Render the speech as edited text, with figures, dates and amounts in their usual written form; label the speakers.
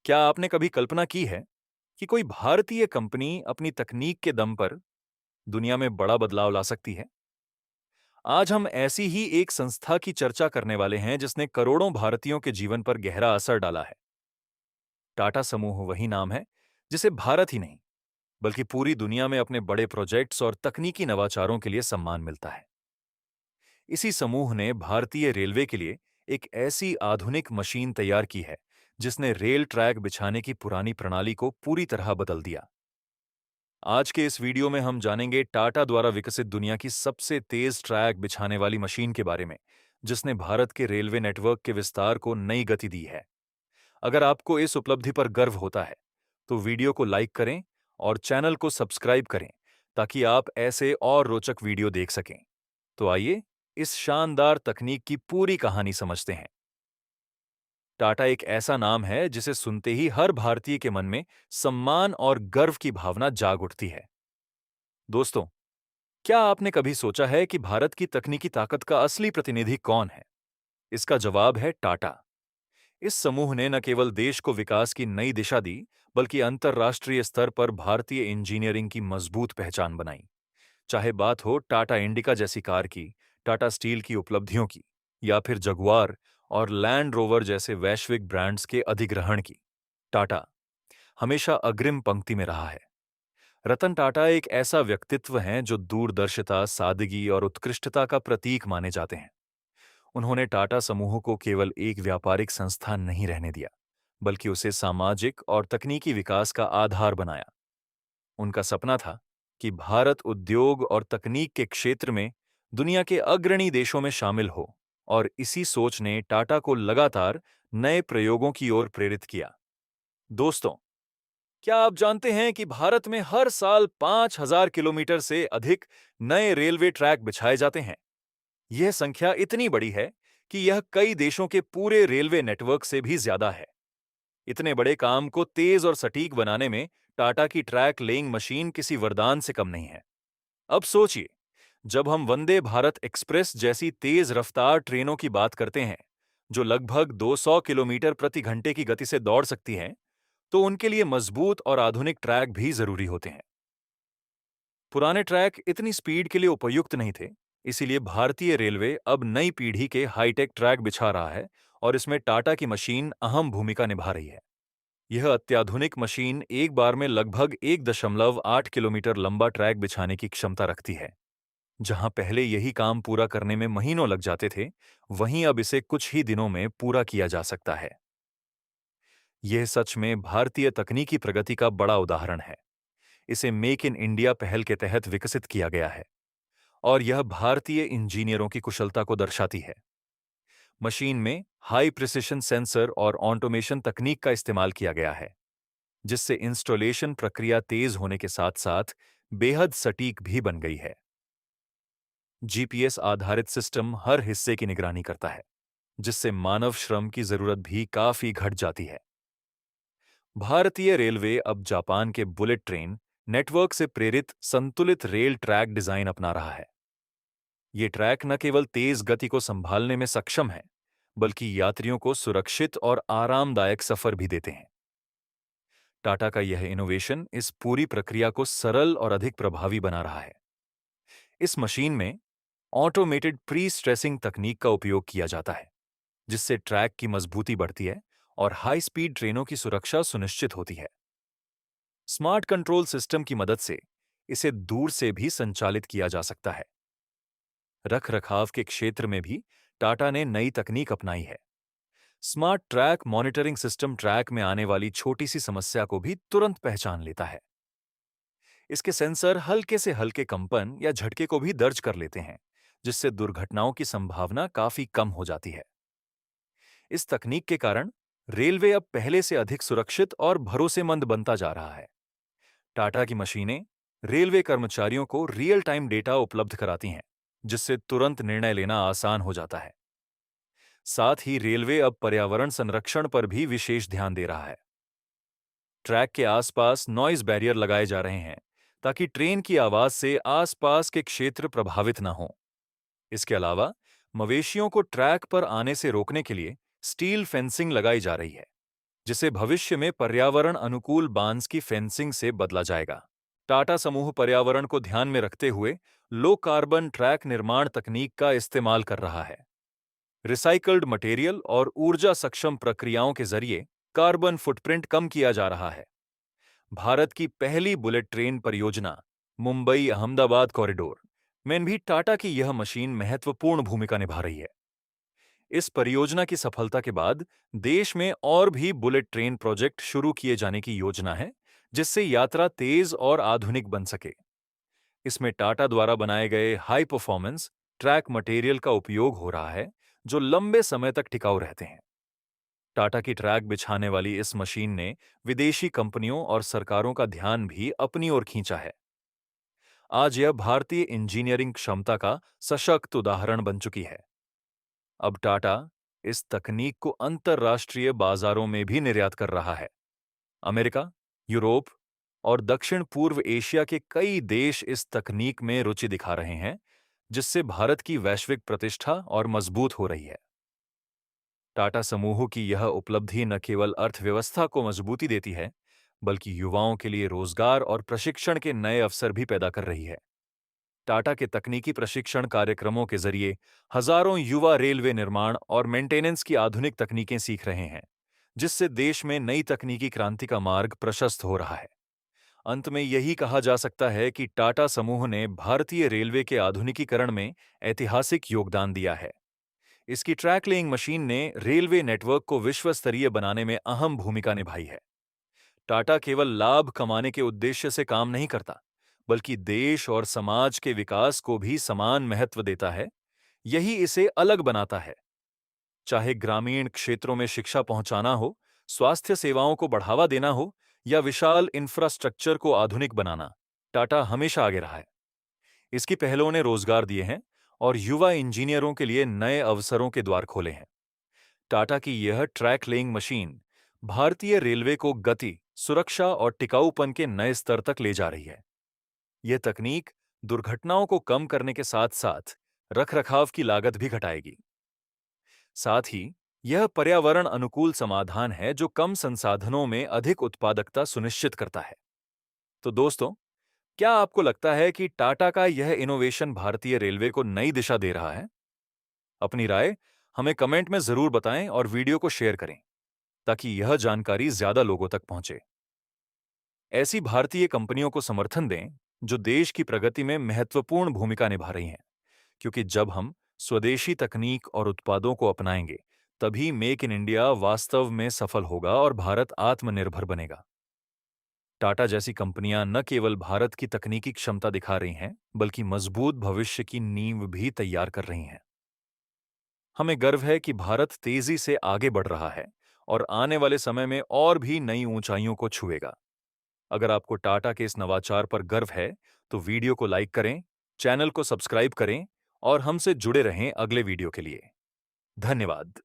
Speaker 1: क्या आपने कभी कल्पना की है कि कोई भारतीय कंपनी अपनी तकनीक के दम पर दुनिया में बड़ा बदलाव ला सकती है? आज हम ऐसी ही एक संस्था की चर्चा करने वाले हैं जिसने करोड़ों भारतीयों के जीवन पर गहरा असर डाला है। टाटा समूह वही नाम है जिसे भारत ही नहीं बल्कि पूरी दुनिया में अपने बड़े प्रोजेक्ट्स और तकनीकी नवाचारों के लिए सम्मान मिलता है। इसी समूह ने भारतीय रेलवे के लिए एक ऐसी आधुनिक मशीन तैयार की है जिसने रेल ट्रैक बिछाने की पुरानी प्रणाली को पूरी तरह बदल दिया। आज के इस वीडियो में हम जानेंगे टाटा द्वारा विकसित दुनिया की सबसे तेज ट्रैक बिछाने वाली मशीन के बारे में, जिसने भारत के रेलवे नेटवर्क के विस्तार को नई गति दी है। अगर आपको इस उपलब्धि पर गर्व होता है, तो वीडियो को लाइक करें और चैनल को सब्सक्राइब करें ताकि आप ऐसे और रोचक वीडियो देख सकें। तो आइए, इस शानदार तकनीक की पूरी कहानी समझते हैं। टाटा एक ऐसा नाम है जिसे सुनते ही हर भारतीय के मन में सम्मान और गर्व की भावना जाग उठती है। दोस्तों, क्या आपने कभी सोचा है कि भारत की तकनीकी ताकत का असली प्रतिनिधि कौन है? इसका जवाब है टाटा। इस समूह ने न केवल देश को विकास की नई दिशा दी, बल्कि अंतर्राष्ट्रीय स्तर पर भारतीय इंजीनियरिंग की मजबूत पहचान बनाई। चाहे बात हो टाटा इंडिका जैसी कार की, टाटा स्टील की उपलब्धियों की, या फिर जगुआर और लैंड रोवर जैसे वैश्विक ब्रांड्स के अधिग्रहण की, टाटा हमेशा अग्रिम पंक्ति में रहा है। रतन टाटा एक ऐसा व्यक्तित्व हैं जो दूरदर्शिता, सादगी और उत्कृष्टता का प्रतीक माने जाते हैं। उन्होंने टाटा समूह को केवल एक व्यापारिक संस्थान नहीं रहने दिया, बल्कि उसे सामाजिक और तकनीकी विकास का आधार बनाया। उनका सपना था कि भारत उद्योग और तकनीक के क्षेत्र में दुनिया के अग्रणी देशों में शामिल हो, और इसी सोच ने टाटा को लगातार नए प्रयोगों की ओर प्रेरित किया। दोस्तों, क्या आप जानते हैं कि भारत में हर साल 5,000 किलोमीटर से अधिक नए रेलवे ट्रैक बिछाए जाते हैं? यह संख्या इतनी बड़ी है कि यह कई देशों के पूरे रेलवे नेटवर्क से भी ज्यादा है। इतने बड़े काम को तेज और सटीक बनाने में टाटा की ट्रैक लेइंग मशीन किसी वरदान से कम नहीं है। अब सोचिए, जब हम वंदे भारत एक्सप्रेस जैसी तेज रफ्तार ट्रेनों की बात करते हैं, जो लगभग 200 किलोमीटर प्रति घंटे की गति से दौड़ सकती हैं, तो उनके लिए मजबूत और आधुनिक ट्रैक भी जरूरी होते हैं। पुराने ट्रैक इतनी स्पीड के लिए उपयुक्त नहीं थे, इसीलिए भारतीय रेलवे अब नई पीढ़ी के हाईटेक ट्रैक बिछा रहा है, और इसमें टाटा की मशीन अहम भूमिका निभा रही है। यह अत्याधुनिक मशीन एक बार में लगभग 1.8 किलोमीटर लंबा ट्रैक बिछाने की क्षमता रखती है। जहां पहले यही काम पूरा करने में महीनों लग जाते थे, वहीं अब इसे कुछ ही दिनों में पूरा किया जा सकता है। यह सच में भारतीय तकनीकी प्रगति का बड़ा उदाहरण है। इसे मेक इन इंडिया पहल के तहत विकसित किया गया है, और यह भारतीय इंजीनियरों की कुशलता को दर्शाती है। मशीन में हाई प्रिसिशन सेंसर और ऑटोमेशन तकनीक का इस्तेमाल किया गया है, जिससे इंस्टॉलेशन प्रक्रिया तेज होने के साथ साथ बेहद सटीक भी बन गई है। जीपीएस आधारित सिस्टम हर हिस्से की निगरानी करता है, जिससे मानव श्रम की जरूरत भी काफी घट जाती है। भारतीय रेलवे अब जापान के बुलेट ट्रेन नेटवर्क से प्रेरित संतुलित रेल ट्रैक डिजाइन अपना रहा है। ये ट्रैक न केवल तेज गति को संभालने में सक्षम है, बल्कि यात्रियों को सुरक्षित और आरामदायक सफर भी देते हैं। टाटा का यह इनोवेशन इस पूरी प्रक्रिया को सरल और अधिक प्रभावी बना रहा है। इस मशीन में ऑटोमेटेड प्री स्ट्रेसिंग तकनीक का उपयोग किया जाता है, जिससे ट्रैक की मजबूती बढ़ती है और हाई स्पीड ट्रेनों की सुरक्षा सुनिश्चित होती है। स्मार्ट कंट्रोल सिस्टम की मदद से इसे दूर से भी संचालित किया जा सकता है। रख रखाव के क्षेत्र में भी टाटा ने नई तकनीक अपनाई है। Smart track monitoring system track में आने वाली छोटी सी समस्या को भी तुरंत पहचान लेता है। इसके सेंसर हल्के से हल्के कंपन या झटके को भी दर्ज कर लेते हैं, जिससे दुर्घटनाओं की संभावना काफी कम हो जाती है। इस तकनीक के कारण रेलवे अब पहले से अधिक सुरक्षित और भरोसेमंद बनता जा रहा है। टाटा की मशीनें रेलवे कर्मचारियों को रियल टाइम डेटा उपलब्ध कराती हैं, जिससे तुरंत निर्णय लेना आसान हो जाता है। साथ ही रेलवे अब पर्यावरण संरक्षण पर भी विशेष ध्यान दे रहा है। ट्रैक के आसपास नॉइज बैरियर लगाए जा रहे हैं, ताकि ट्रेन की आवाज से आसपास के क्षेत्र प्रभावित न हों। इसके अलावा मवेशियों को ट्रैक पर आने से रोकने के लिए स्टील फेंसिंग लगाई जा रही है, जिसे भविष्य में पर्यावरण अनुकूल बांस की फेंसिंग से बदला जाएगा। टाटा समूह पर्यावरण को ध्यान में रखते हुए लो कार्बन ट्रैक निर्माण तकनीक का इस्तेमाल कर रहा है। रिसाइकल्ड मटेरियल और ऊर्जा सक्षम प्रक्रियाओं के जरिए कार्बन फुटप्रिंट कम किया जा रहा है। भारत की पहली बुलेट ट्रेन परियोजना मुंबई अहमदाबाद कॉरिडोर में भी टाटा की यह मशीन महत्वपूर्ण भूमिका निभा रही है। इस परियोजना की सफलता के बाद देश में और भी बुलेट ट्रेन प्रोजेक्ट शुरू किए जाने की योजना है, जिससे यात्रा तेज और आधुनिक बन सके। इसमें टाटा द्वारा बनाए गए हाई परफॉर्मेंस ट्रैक मटेरियल का उपयोग हो रहा है, जो लंबे समय तक टिकाऊ रहते हैं। टाटा की ट्रैक बिछाने वाली इस मशीन ने विदेशी कंपनियों और सरकारों का ध्यान भी अपनी ओर खींचा है। आज यह भारतीय इंजीनियरिंग क्षमता का सशक्त उदाहरण बन चुकी है। अब टाटा इस तकनीक को अंतर्राष्ट्रीय बाजारों में भी निर्यात कर रहा है। अमेरिका, यूरोप और दक्षिण पूर्व एशिया के कई देश इस तकनीक में रुचि दिखा रहे हैं, जिससे भारत की वैश्विक प्रतिष्ठा और मजबूत हो रही है। टाटा समूह की यह उपलब्धि न केवल अर्थव्यवस्था को मजबूती देती है, बल्कि युवाओं के लिए रोजगार और प्रशिक्षण के नए अवसर भी पैदा कर रही है। टाटा के तकनीकी प्रशिक्षण कार्यक्रमों के जरिए हजारों युवा रेलवे निर्माण और मेंटेनेंस की आधुनिक तकनीकें सीख रहे हैं, जिससे देश में नई तकनीकी क्रांति का मार्ग प्रशस्त हो रहा है। अंत में यही कहा जा सकता है कि टाटा समूह ने भारतीय रेलवे के आधुनिकीकरण में ऐतिहासिक योगदान दिया है। इसकी ट्रैक लेइंग मशीन ने रेलवे नेटवर्क को विश्व स्तरीय बनाने में अहम भूमिका निभाई है। टाटा केवल लाभ कमाने के उद्देश्य से काम नहीं करता, बल्कि देश और समाज के विकास को भी समान महत्व देता है। यही इसे अलग बनाता है। चाहे ग्रामीण क्षेत्रों में शिक्षा पहुंचाना हो, स्वास्थ्य सेवाओं को बढ़ावा देना हो या विशाल इंफ्रास्ट्रक्चर को आधुनिक बनाना, टाटा हमेशा आगे रहा है। इसकी पहलों ने रोजगार दिए हैं और युवा इंजीनियरों के लिए नए अवसरों के द्वार खोले हैं। टाटा की यह ट्रैक लेइंग मशीन भारतीय रेलवे को गति, सुरक्षा और टिकाऊपन के नए स्तर तक ले जा रही है। यह तकनीक दुर्घटनाओं को कम करने के साथ-साथ रखरखाव की लागत भी घटाएगी। साथ ही यह पर्यावरण अनुकूल समाधान है जो कम संसाधनों में अधिक उत्पादकता सुनिश्चित करता है। तो दोस्तों, क्या आपको लगता है कि टाटा का यह इनोवेशन भारतीय रेलवे को नई दिशा दे रहा है? अपनी राय हमें कमेंट में जरूर बताएं और वीडियो को शेयर करें, ताकि यह जानकारी ज्यादा लोगों तक पहुंचे। ऐसी भारतीय कंपनियों को समर्थन दें जो देश की प्रगति में महत्वपूर्ण भूमिका निभा रही हैं, क्योंकि जब हम स्वदेशी तकनीक और उत्पादों को अपनाएंगे, तभी मेक इन इंडिया वास्तव में सफल होगा और भारत आत्मनिर्भर बनेगा। टाटा जैसी कंपनियां न केवल भारत की तकनीकी क्षमता दिखा रही हैं, बल्कि मजबूत भविष्य की नींव भी तैयार कर रही हैं। हमें गर्व है कि भारत तेजी से आगे बढ़ रहा है और आने वाले समय में और भी नई ऊंचाइयों को छुएगा। अगर आपको टाटा के इस नवाचार पर गर्व है, तो वीडियो को लाइक करें, चैनल को सब्सक्राइब करें और हमसे जुड़े रहें अगले वीडियो के लिए। धन्यवाद।